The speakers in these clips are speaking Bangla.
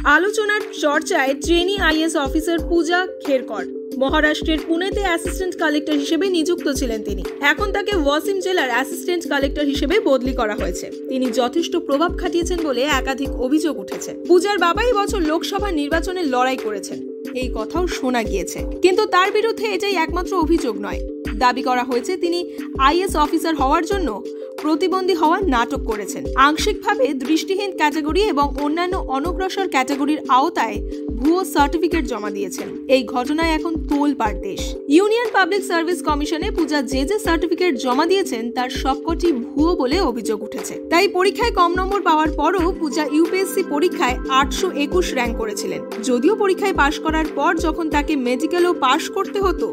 আলোচনার চর্চায় ট্রেনি আইএস অফিসার পূজা খেরকর। মহারাষ্ট্রের পুনেতে অ্যাসিস্ট্যান্ট কালেক্টর হিসেবে নিযুক্ত ছিলেন তিনি। এখন তাকে ওয়াসিম জেলার অ্যাসিস্ট্যান্ট কালেক্টর হিসেবে বদলি করা হয়েছে। তিনি যথেষ্ট প্রভাব খাটিয়েছেন বলে একাধিক অভিযোগ উঠেছে। পূজার বাবা এই বছর লোকসভা নির্বাচনে লড়াই করেছেন, এই কথাও শোনা গিয়েছে। কিন্তু তার বিরুদ্ধে এটাই একমাত্র অভিযোগ নয়। দাবি করা হয়েছে তিনি আইএস অফিসার হওয়ার জন্য প্রতিবন্ধী হওয়ার নাটক করেছেন, আংশিকভাবে দৃষ্টিহীন ক্যাটাগরি এবং অন্যান্য অনগ্রসর ক্যাটাগরির আওতায় ভুয়ো সার্টিফিকেট জমা দিয়েছেন। এই ঘটনায় এখন তোলপাড় দেশ। ইউনিয়ন পাবলিক সার্ভিস কমিশনে পূজা যে সার্টিফিকেট জমা দিয়েছেন তার সবকটি ভুয়ো বলে অভিযোগ উঠেছে। তাই পরীক্ষায় কম নম্বর পাওয়ার পরও পূজা ইউপিএসসি পরীক্ষায় 821 র্যাঙ্ক করেছিলেন। যদিও পরীক্ষায় পাশ করার পর যখন তাকে মেডিকেলও পাশ করতে হতো,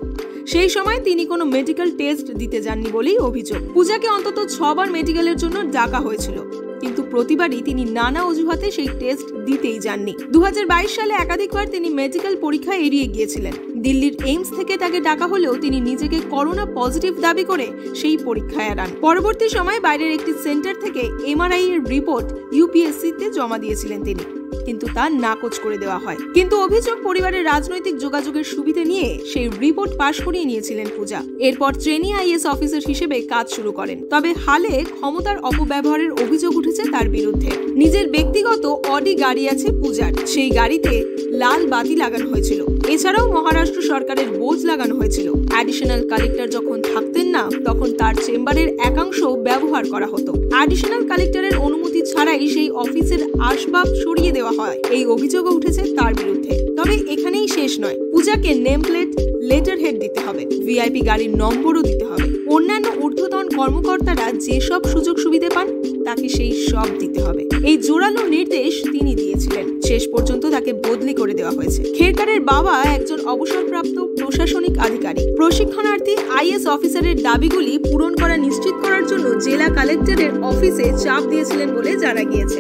সেই সময় তিনি কোনো মেডিকেল টেস্ট দিতে যাননি বলেই অভিযোগ। পূজাকে অন্তত 6 বার মেডিকেলের জন্য ডাকা হয়েছিল, কিন্তু প্রতিবারই তিনি নানা অজুহাতে সেই টেস্ট দিতেই যাননি। 2022 সালে একাধিকবার তিনি মেডিকেল পরীক্ষা এড়িয়ে গিয়েছিলেন। দিল্লির এইমস থেকে তাকে ডাকা হলেও তিনি নিজেকে করোনা পজিটিভ দাবি করে সেই পরীক্ষায় এড়ান। পরবর্তী সময়ে বাইরের একটি সেন্টার থেকে এমআরআই এর রিপোর্ট ইউপিএসসি-তে জমা দিয়েছিলেন তিনি, কিন্তু তা নাকচ করে দেওয়া হয়। কিন্তু অভিযোগ পরিবারের রাজনৈতিক যোগাযোগের সুবিধা নিয়ে সেই রিপোর্ট পাশ করিয়ে নিয়েছিলেন পূজা। এরপর ট্রেনি আইএস অফিসার হিসেবে কাজ শুরু করেন। তবে হালে ক্ষমতার অপব্যবহারের অভিযোগ উঠেছে তার বিরুদ্ধে। নিজের ব্যক্তিগত অডি গাড়ি আছে পূজার, সেই গাড়িতে লাল বাতি লাগানো হয়েছিল। এছাড়াও মহারাষ্ট্র সরকারের বোঝ লাগানো হয়েছিল। অ্যাডিশনাল কালেক্টর যখন থাকতেন না, তখন তার চেম্বারের একাংশ ব্যবহার করা হতো। অ্যাডিশনাল কালেক্টরের অনুমতি ছাড়াই সেই অফিসের আসবাব সরিয়ে দেওয়া হয়, এই অভিযোগও উঠেছে তার বিরুদ্ধে। তবে এখানেই শেষ নয়, পূজাকে নেম প্লেট, লেটার হেড দিতে হবে, ভিআইপি গাড়ির নম্বরও দিতে হবে। অন্যান্য ঊর্ধ্বতন কর্মকর্তারা যেসব সুযোগ সুবিধা পান তাকে সেই সব দিতে হবে। এই জোরালো নির্দেশ তিনি দিয়েছিলেন। শেষ পর্যন্ত তাকে বদলি করে দেওয়া হয়েছে। খেরকরের বাবা একজন অবসরপ্রাপ্ত প্রশাসনিক আধিকারিক। প্রশিক্ষণার্থী আইএস অফিসারের দাবিগুলি পূরণ করা নিশ্চিত করার জন্য জেলা কালেক্টরের অফিসে চাপ দিয়েছিলেন বলে জানা গিয়েছে।